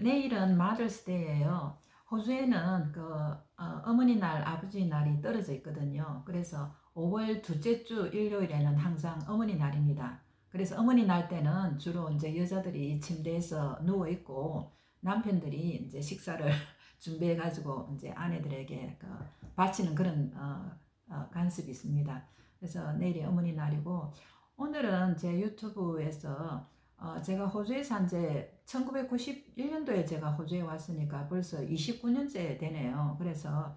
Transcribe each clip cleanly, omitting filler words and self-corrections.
내일은 마더스데이예요. 호주에는 어머니 날, 아버지 날이 떨어져 있거든요. 그래서 5월 둘째 주 일요일에는 항상 어머니 날입니다. 그래서 어머니 날 때는 주로 이제 여자들이 침대에서 누워 있고 남편들이 이제 식사를 준비해 가지고 이제 아내들에게 바치는 그런 간습이 있습니다. 그래서 내일이 어머니 날이고, 오늘은 제 유튜브에서 제가 호주에 산 지 1991년도에 제가 호주에 왔으니까 벌써 29년째 되네요. 그래서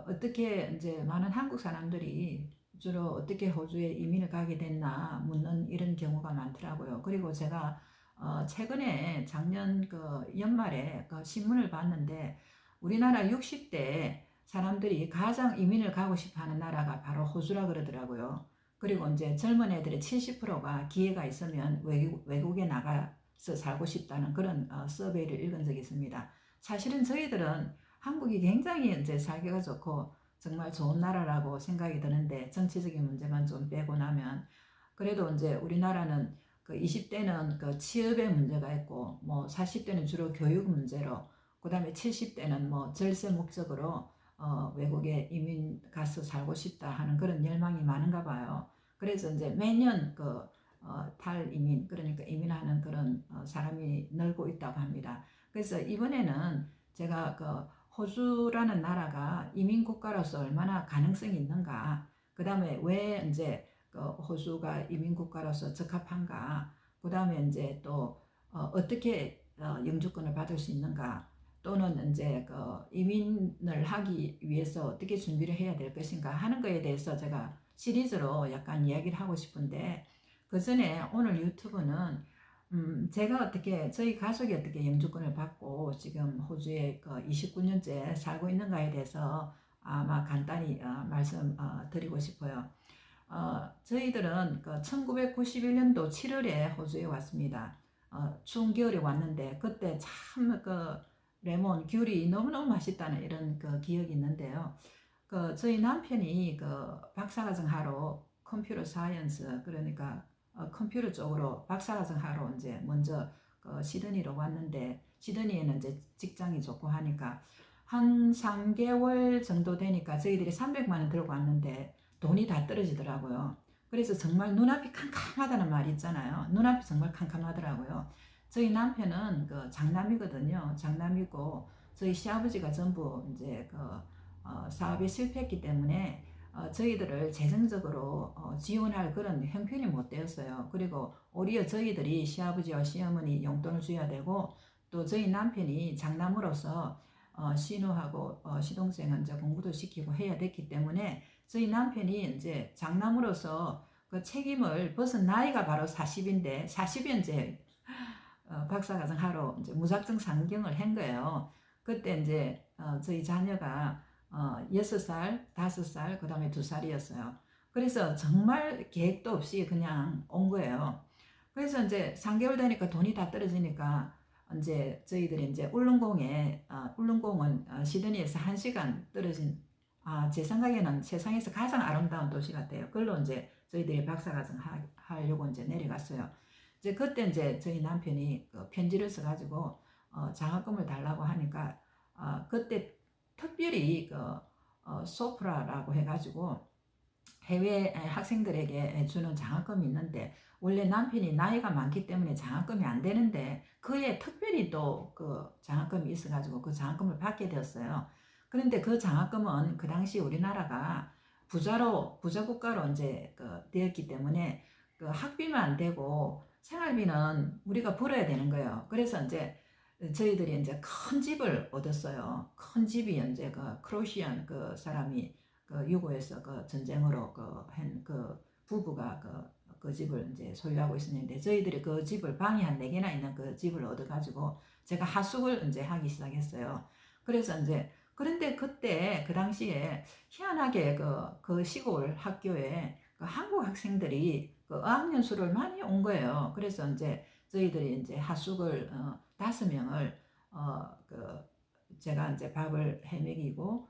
어떻게 이제 많은 한국 사람들이 주로 어떻게 호주에 이민을 가게 됐나 묻는 이런 경우가 많더라고요. 그리고 제가 최근에 작년 연말에 신문을 봤는데 우리나라 60대 사람들이 가장 이민을 가고 싶어 하는 나라가 바로 호주라 그러더라고요. 그리고 이제 젊은 애들의 70%가 기회가 있으면 외국에 나가서 살고 싶다는 그런 서베이를 읽은 적이 있습니다. 사실은 저희들은 한국이 굉장히 이제 살기가 좋고 정말 좋은 나라라고 생각이 드는데, 정치적인 문제만 좀 빼고 나면 그래도 이제 우리나라는 20대는 취업의 문제가 있고, 뭐 40대는 주로 교육 문제로, 그 다음에 70대는 뭐 절세 목적으로 외국에 이민 가서 살고 싶다 하는 그런 열망이 많은가 봐요. 그래서 이제 매년 탈이민, 그러니까 이민하는 그런 사람이 늘고 있다고 합니다. 그래서 이번에는 제가 호주라는 나라가 이민 국가로서 얼마나 가능성이 있는가, 그 다음에 왜 이제 호주가 이민 국가로서 적합한가, 그 다음에 이제 또 어떻게 영주권을 받을 수 있는가, 또는 이제 이민을 하기 위해서 어떻게 준비를 해야 될 것인가 하는 거에 대해서 제가 시리즈로 약간 이야기를 하고 싶은데, 그 전에 오늘 유튜브는 제가 어떻게, 저희 가족이 어떻게 영주권을 받고 지금 호주에 29년째 살고 있는가에 대해서 아마 간단히 말씀 드리고 싶어요. 저희들은 1991년도 7월에 호주에 왔습니다. 추운 겨울에 왔는데 그때 참 레몬 귤이 너무너무 맛있다는 이런 기억이 있는데요. 저희 남편이 박사과정 하러 컴퓨터 사이언스, 그러니까 컴퓨터 쪽으로 박사과정 하러 이제 먼저 시드니로 왔는데, 시드니에는 이제 직장이 좋고 하니까 한 3개월 정도 되니까 저희들이 300만 원 들고 왔는데 돈이 다 떨어지더라고요. 그래서 정말 눈앞이 캄캄하다는 말이 있잖아요. 눈앞이 정말 캄캄하더라고요. 저희 남편은 장남이거든요. 장남이고 저희 시아버지가 전부 이제 사업에 실패했기 때문에 저희들을 재정적으로 지원할 그런 형편이 못 되었어요. 그리고 오히려 저희들이 시아버지와 시어머니 용돈을 줘야 되고, 또 저희 남편이 장남으로서 시누하고 시동생은 이제 공부도 시키고 해야 됐기 때문에 저희 남편이 이제 장남으로서 그 책임을 벗은 나이가 바로 40인데 40이 이제 박사과정 하러 이제 무작정 상경을 한 거예요. 그때 이제 저희 자녀가 6살, 5살, 그 다음에 2살이었어요. 그래서 정말 계획도 없이 그냥 온 거예요. 그래서 이제 3개월 되니까 돈이 다 떨어지니까 이제 저희들이 이제 울릉공에, 울릉공은 시드니에서 1시간 떨어진, 제 생각에는 세상에서 가장 아름다운 도시 같아요. 그걸로 이제 저희들이 박사과정 하려고 이제 내려갔어요. 이제 그때 이제 저희 남편이 편지를 써가지고 장학금을 달라고 하니까 그때 특별히 소프라라고 해가지고 해외 학생들에게 주는 장학금이 있는데, 원래 남편이 나이가 많기 때문에 장학금이 안 되는데 그에 특별히 또 장학금이 있어가지고 그 장학금을 받게 되었어요. 그런데 그 장학금은 그 당시 우리나라가 부자 국가로 이제 되었기 때문에 학비만 안 되고 생활비는 우리가 벌어야 되는 거예요. 그래서 이제 저희들이 이제 큰 집을 얻었어요. 큰 집이 이제 크로시안 사람이 유고에서 전쟁으로 한 부부가 그 집을 이제 소유하고 있었는데, 저희들이 그 집을 방이 한 4개나 있는 그 집을 얻어가지고 제가 하숙을 이제 하기 시작했어요. 그래서 이제 그런데 그때 그 당시에 희한하게 그 시골 학교에 한국 학생들이 어학연 수를 많이 온 거예요. 그래서 이제 저희들이 이제 하숙을 5명을 제가 이제 밥을 해 먹이고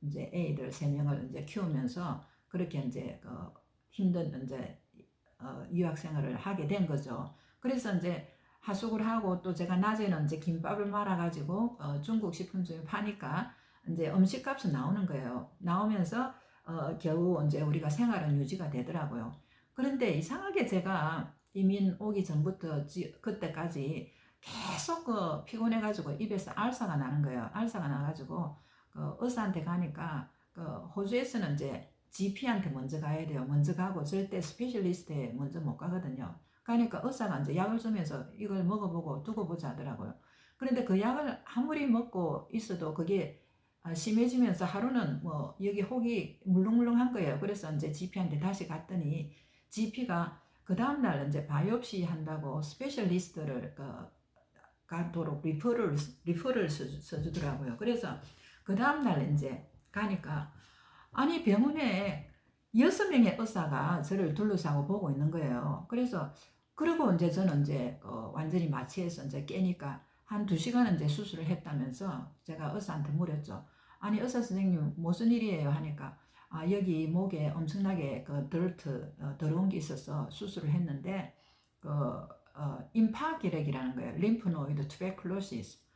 이제 애들 3명을 이제 키우면서 그렇게 이제 힘든 이제 유학 생활을 하게 된 거죠. 그래서 이제 하숙을 하고 또 제가 낮에는 이제 김밥을 말아가지고 중국 식품점에 파니까 이제 음식값은 나오는 거예요. 나오면서 겨우 이제 우리가 생활은 유지가 되더라고요. 그런데 이상하게 제가 이민 오기 전부터 그때까지 계속 피곤해가지고 입에서 알사가 나는 거예요. 알사가 나가지고 의사한테 가니까 호주에서는 이제 GP한테 먼저 가야 돼요. 먼저 가고 절대 스페셜리스트에 먼저 못 가거든요. 가니까 의사가 이제 약을 주면서 이걸 먹어보고 두고 보자 하더라고요. 그런데 그 약을 아무리 먹고 있어도 그게 심해지면서 하루는 뭐 여기 혹이 물렁물렁한 거예요. 그래서 이제 GP한테 다시 갔더니 GP가 그 다음날 이제 바이옵시 한다고 스페셜리스트를 가도록 리퍼를 써주더라고요. 그래서 그 다음날 이제 가니까 아니 병원에 6명의 의사가 저를 둘러싸고 보고 있는 거예요. 그래서 그리고 이제 저는 이제 완전히 마취해서 이제 깨니까 한 2시간은 이제 수술을 했다면서 제가 의사한테 물었죠. 아니 의사 선생님 무슨 일이에요 하니까 여기 목에 엄청나게 더러운 게 있어서 수술을 했는데 임파결핵이라는 거예요. 림프노이드 투베클로시스.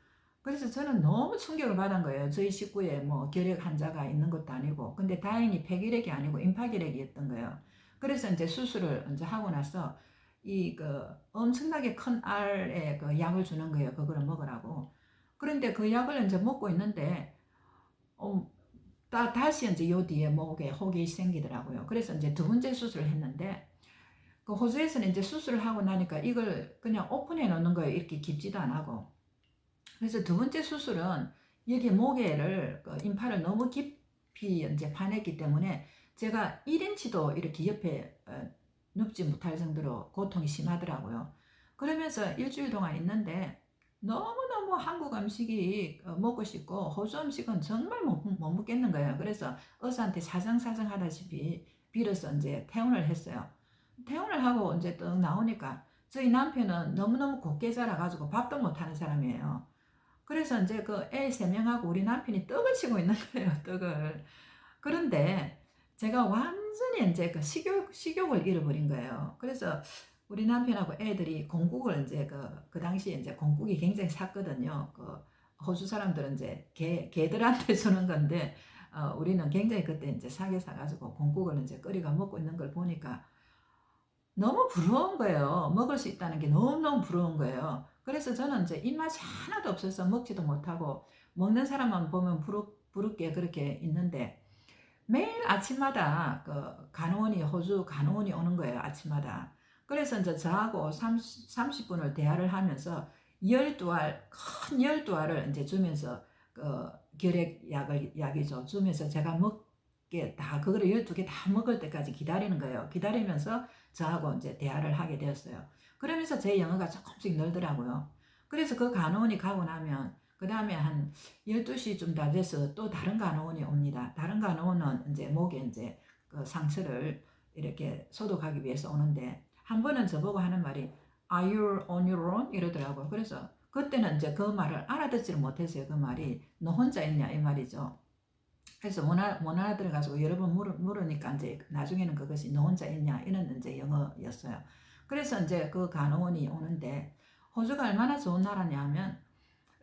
그래서 저는 너무 충격을 받은 거예요. 저희 식구에 뭐 결핵 환자가 있는 것도 아니고, 근데 다행히 폐결핵이 아니고 임파결핵이었던 거예요. 그래서 이제 수술을 이제 하고 나서 엄청나게 큰 알에 약을 주는 거예요. 그거를 먹으라고. 그런데 그 약을 이제 먹고 있는데 다시 이제 요 뒤에 목에 혹이 생기더라고요. 그래서 이제 2번째 수술을 했는데 호주에서는 이제 수술을 하고 나니까 이걸 그냥 오픈해 놓는 거예요. 이렇게 깊지도 안 하고. 그래서 2번째 수술은 여기 목에를 임파를 너무 깊이 이제 파냈기 때문에 제가 1인치도 이렇게 옆에 눕지 못할 정도로 고통이 심하더라고요. 그러면서 일주일 동안 있는데 너무너무 한국 음식이 먹고 싶고 호주 음식은 정말 못 먹겠는 거예요. 그래서 의사한테 사정사정 하다시피 빌어서 이제 퇴원을 했어요. 퇴원을 하고 이제 또 나오니까 저희 남편은 너무너무 곱게 자라가지고 밥도 못하는 사람이에요. 그래서 이제 그 애 3명하고 우리 남편이 떡을 치고 있는 거예요, 떡을. 그런데 제가 완전히 이제 식욕을 잃어버린 거예요. 그래서 우리 남편하고 애들이 공국을 이제 그 당시에 이제 공국이 굉장히 샀거든요. 호주 사람들은 이제 개들한테 주는 건데, 우리는 굉장히 그때 이제 사게 사가지고 공국을 이제 끓이가 먹고 있는 걸 보니까 너무 부러운 거예요. 먹을 수 있다는 게 너무너무 부러운 거예요. 그래서 저는 이제 입맛이 하나도 없어서 먹지도 못하고 먹는 사람만 보면 부럽게 그렇게 있는데 매일 아침마다 간호원이 호주 간호원이 오는 거예요. 아침마다. 그래서 이제 저하고 30분을 대화를 하면서 12알 큰 12알을 이제 주면서 약이죠. 주면서 제가 먹게 다 그거를 12개 다 먹을 때까지 기다리는 거예요. 기다리면서 저하고 이제 대화를 하게 되었어요. 그러면서 제 영어가 조금씩 늘더라고요. 그래서 그 간호원이 가고 나면 그 다음에 한 12시쯤 다 돼서 또 다른 간호원이 옵니다. 다른 간호원은 이제 목에 이제 그 상처를 이렇게 소독하기 위해서 오는데 한 번은 저보고 하는 말이 Are you on your own? 이러더라고요. 그래서 그때는 이제 그 말을 알아듣지를 못했어요. 그 말이 너 혼자 있냐 이 말이죠. 그래서 못 알아들어가지고 여러 번 물으니까 이제 나중에는 그것이 너 혼자 있냐 이런 이제 영어였어요. 그래서 이제 그 간호원이 오는데 호주가 얼마나 좋은 나라냐면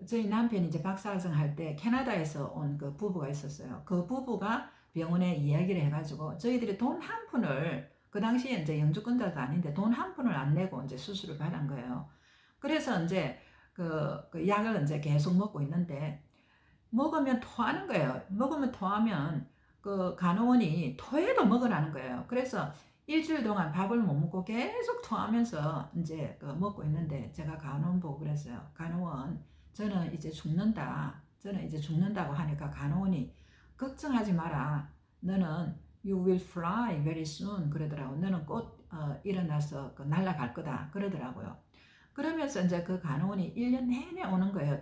저희 남편이 이제 박사학생 할 때 캐나다에서 온 그 부부가 있었어요. 그 부부가 병원에 이야기를 해가지고 저희들이 돈 한 푼을 그 당시에 이제 영주권자도 아닌데 돈 한 푼을 안 내고 이제 수술을 받은 거예요. 그래서 이제 그 약을 이제 계속 먹고 있는데 먹으면 토하는 거예요. 먹으면 토하면 그 간호원이 토해도 먹으라는 거예요. 그래서 일주일 동안 밥을 못 먹고 계속 토하면서 이제 먹고 있는데 제가 간호원 보고 그랬어요. 간호원, 저는 이제 죽는다. 저는 이제 죽는다고 하니까 간호원이 걱정하지 마라. 너는 you will fly very soon 그러더라고. 너는 곧 일어나서 날아갈 거다 그러더라고요. 그러면서 이제 그 간호원이 1년 내내 오는 거예요.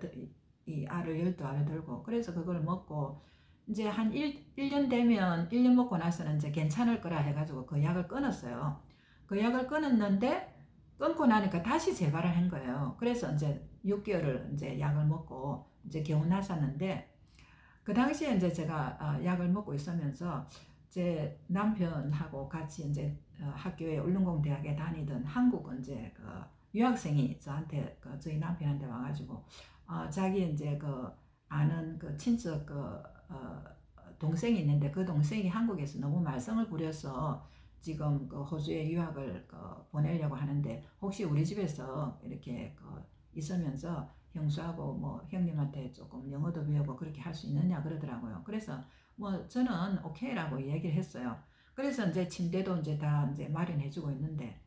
이 알을 12알을 들고. 그래서 그걸 먹고 이제 한 1년 되면 1년 먹고 나서는 이제 괜찮을 거라 해가지고 그 약을 끊었어요. 그 약을 끊었는데 끊고 나니까 다시 재발을 한 거예요. 그래서 이제 6개월을 이제 약을 먹고 이제 겨우 나섰는데 그 당시에 이제 제가 약을 먹고 있으면서 제 남편하고 같이 이제 학교에 울릉공 대학에 다니던 한국 이제 유학생이 저한테 저희 남편한테 와가지고 자기 이제 아는 친척 동생이 있는데 그 동생이 한국에서 너무 말썽을 부려서 지금 호주에 유학을 보내려고 하는데 혹시 우리 집에서 이렇게 있으면서 형수하고 뭐 형님한테 조금 영어도 배우고 그렇게 할 수 있느냐 그러더라고요. 그래서 뭐 저는 오케이라고 얘기를 했어요. 그래서 이제 침대도 이제 다 이제 마련해주고 있는데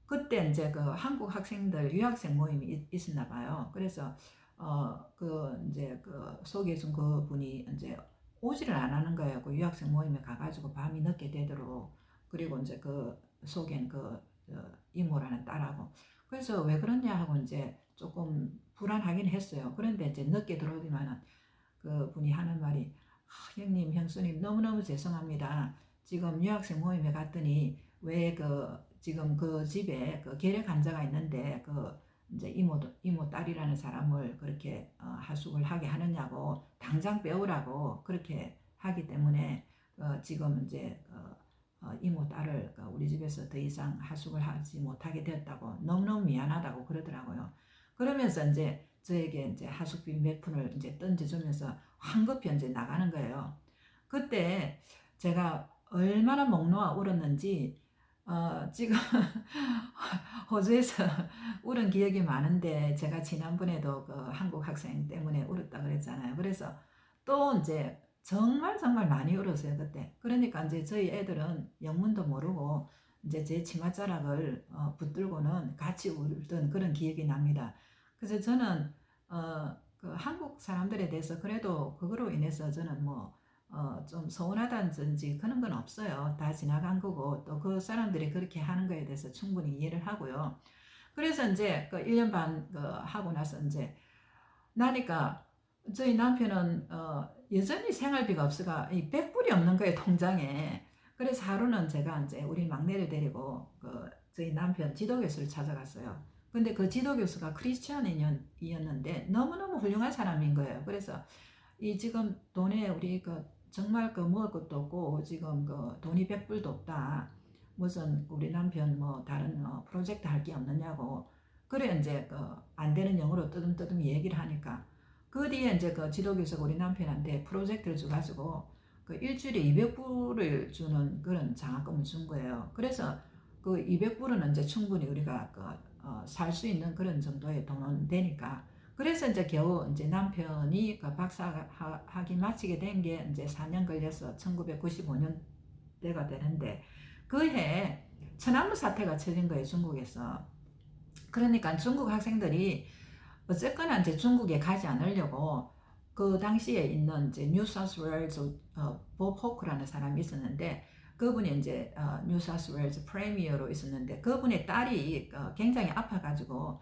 그때 이제 한국 학생들 유학생 모임이 있었나 봐요. 그래서 이제 소개해준 그 분이 이제 오지를 안 하는 거예요. 그 유학생 모임에 가가지고 밤이 늦게 되도록. 그리고 이제 소개한 이모라는 딸하고. 그래서 왜 그러냐 하고 이제 조금 불안하긴 했어요. 그런데 이제 늦게 들어오지만은 그 분이 하는 말이 형님, 형수님 너무너무 죄송합니다. 지금 유학생 모임에 갔더니 왜 지금 그 집에 계략 환자가 있는데 이제 이모 딸이라는 사람을 그렇게 하숙을 하게 하느냐고 당장 빼오라고 그렇게 하기 때문에 지금 이제 이모 딸을 우리 집에서 더 이상 하숙을 하지 못하게 되었다고 너무너무 미안하다고 그러더라고요. 그러면서 이제 저에게 이제 하숙비 몇 푼을 이제 던져주면서 황급히 이제 나가는 거예요. 그때 제가 얼마나 목 놓아 울었는지 지금 호주에서 울은 기억이 많은데 제가 지난번에도 한국 학생 때문에 울었다 그랬잖아요. 그래서 또 이제 정말 정말 많이 울었어요 그때. 그러니까 이제 저희 애들은 영문도 모르고 이제 제 치맛자락을 붙들고는 같이 울던 그런 기억이 납니다. 그래서 저는 한국 사람들에 대해서 그래도 그거로 인해서 저는 좀 서운하다든지 그런 건 없어요. 다 지나간 거고 또 그 사람들이 그렇게 하는 거에 대해서 충분히 이해를 하고요. 그래서 이제 1년 반 하고 나서 이제 나니까 저희 남편은 여전히 생활비가 없어가 100불이 없는 거예요 통장에. 그래서 하루는 제가 이제 우리 막내를 데리고 저희 남편 지도교수를 찾아갔어요. 근데 그 지도교수가 크리스천이었는데 너무너무 훌륭한 사람인 거예요. 그래서 이 지금 돈에 우리 정말 먹을 것도 없고 지금 돈이 100불도 없다. 무슨 우리 남편 뭐 다른 프로젝트 할 게 없느냐고. 그래 이제 안 되는 영어로 뜨듬뜨듬 얘기를 하니까 그 뒤에 이제 지도교수가 우리 남편한테 프로젝트를 줘가지고 일주일에 200불을 주는 그런 장학금을 준 거예요. 그래서 200불은 이제 충분히 우리가 살 수 있는 그런 정도의 돈은 되니까. 그래서 이제 겨우 이제 남편이 박사 학위 마치게 된 게 이제 4년 걸려서 1995년 때가 되는데 그 해 천안문 사태가 쳐진 거예요 중국에서. 그러니까 중국 학생들이 어쨌거나 이제 중국에 가지 않으려고 그 당시에 있는 이제 뉴사우스웨일즈 법 호크라는 사람이 있었는데 그분이 이제 뉴사우스웨일즈 프리미어로 있었는데 그분의 딸이 굉장히 아파가지고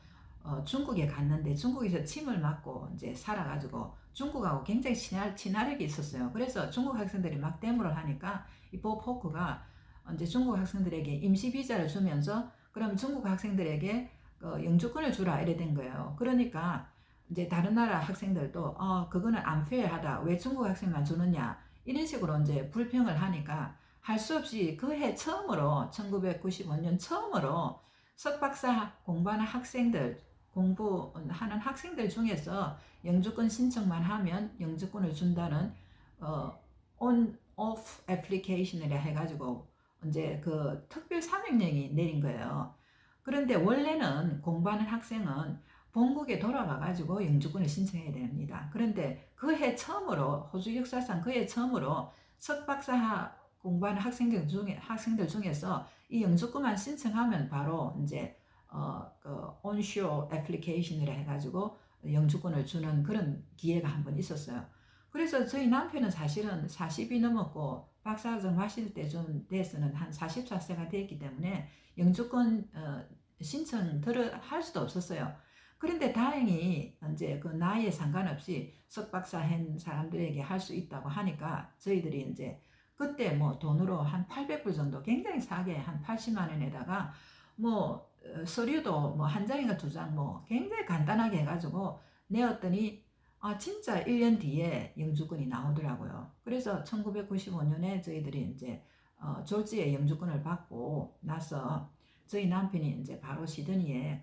중국에 갔는데 중국에서 침을 맞고 이제 살아가지고 중국하고 굉장히 친화력이 있었어요. 그래서 중국 학생들이 막 데모를 하니까 이 법 호크가 이제 중국 학생들에게 임시 비자를 주면서 그럼 중국 학생들에게 영주권을 주라 이래 된 거예요. 그러니까 이제 다른 나라 학생들도 그거는 unfair하다. 왜 중국 학생만 주느냐 이런 식으로 이제 불평을 하니까 할 수 없이 그 해 처음으로 1995년 처음으로 석박사 공부하는 학생들 공부하는 학생들 중에서 영주권 신청만 하면 영주권을 준다는 on-off 애플리케이션이라 해가지고 이제 특별 사명령이 내린 거예요. 그런데 원래는 공부하는 학생은 본국에 돌아가가지고 영주권을 신청해야 됩니다. 그런데 그 해 처음으로 호주 역사상 그 해 처음으로 석박사 공부하는 학생들 중에서 이 영주권만 신청하면 바로 이제 onshore application이라 해가지고 영주권을 주는 그런 기회가 한 번 있었어요. 그래서 저희 남편은 사실은 40이 넘었고 박사학위 마실 때쯤 돼서는 한 44세가 됐기 때문에 영주권 신청을 할 수도 없었어요. 그런데 다행히 이제 그 나이에 상관없이 석박사 한 사람들에게 할 수 있다고 하니까 저희들이 이제 그때 뭐 돈으로 한 800불 정도 굉장히 싸게 한 80만 원에다가 뭐 서류도 뭐 한 장인가 두 장 뭐 굉장히 간단하게 해가지고 내었더니 진짜 1년 뒤에 영주권이 나오더라고요. 그래서 1995년에 저희들이 이제 졸지에 영주권을 받고 나서 저희 남편이 이제 바로 시드니에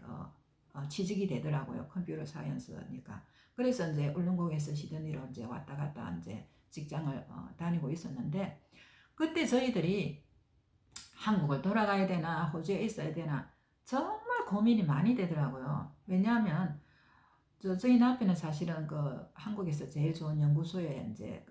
취직이 되더라고요. 컴퓨터 사이언스니까. 그래서 이제 울릉국에서 시드니로 이제 왔다 갔다 이제 직장을 다니고 있었는데, 그때 저희들이 한국을 돌아가야 되나 호주에 있어야 되나 정말 고민이 많이 되더라고요. 왜냐하면 저희 남편은 사실은 한국에서 제일 좋은 연구소에 이제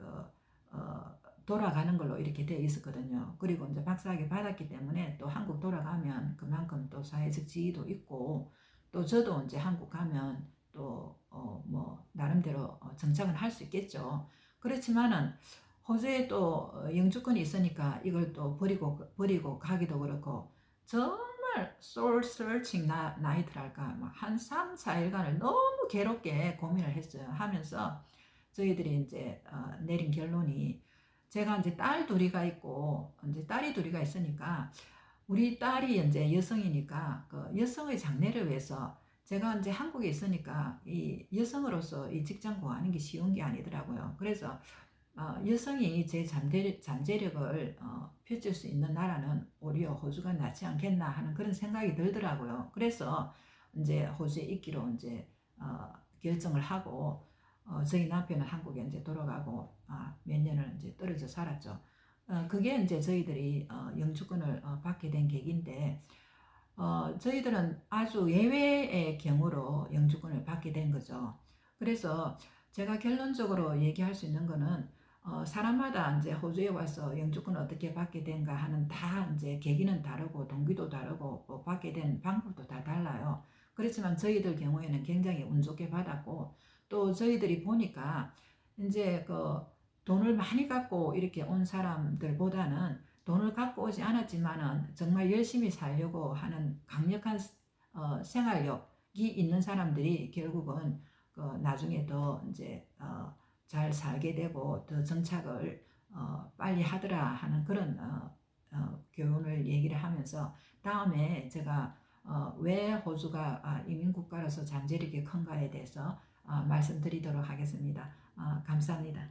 돌아가는 걸로 이렇게 되어 있었거든요. 그리고 이제 박사학위 받았기 때문에 또 한국 돌아가면 그만큼 또 사회적 지위도 있고, 또 저도 이제 한국 가면 또 뭐 나름대로 정착은 할 수 있겠죠. 그렇지만은 호주에 또 영주권이 있으니까 이걸 또 버리고 가기도 그렇고, 정말 soul searching night랄까, 한 3, 4일간을 너무 괴롭게 고민을 했어요. 하면서 저희들이 이제 내린 결론이, 제가 이제 딸 둘이가 있고 이제 딸이 둘이가 있으니까, 우리 딸이 이제 여성이니까 여성의 장래를 위해서 제가 이제 한국에 있으니까 이 여성으로서 이 직장 구하는 게 쉬운 게 아니더라고요. 그래서 여성이 제 잠재력을 펼칠 수 있는 나라는 오히려 호주가 낫지 않겠나 하는 그런 생각이 들더라고요. 그래서 이제 호주에 있기로 이제 결정을 하고, 저희 남편은 한국에 이제 돌아가고 몇 년을 이제 떨어져 살았죠. 그게 이제 저희들이 영주권을 받게 된 계기인데, 저희들은 아주 예외의 경우로 영주권을 받게 된 거죠. 그래서 제가 결론적으로 얘기할 수 있는 거는, 사람마다 이제 호주에 와서 영주권을 어떻게 받게 된가 하는 다 이제 계기는 다르고 동기도 다르고 뭐 받게 된 방법도 다 달라요. 그렇지만 저희들 경우에는 굉장히 운 좋게 받았고, 또 저희들이 보니까 이제 돈을 많이 갖고 이렇게 온 사람들보다는 돈을 갖고 오지 않았지만은 정말 열심히 살려고 하는 강력한 생활력이 있는 사람들이 결국은 나중에 더 이제 잘 살게 되고 더 정착을 빨리 하더라 하는 그런 교훈을 얘기를 하면서, 다음에 제가 왜 호주가 이민국가로서 잠재력이 큰가에 대해서 말씀드리도록 하겠습니다. 감사합니다.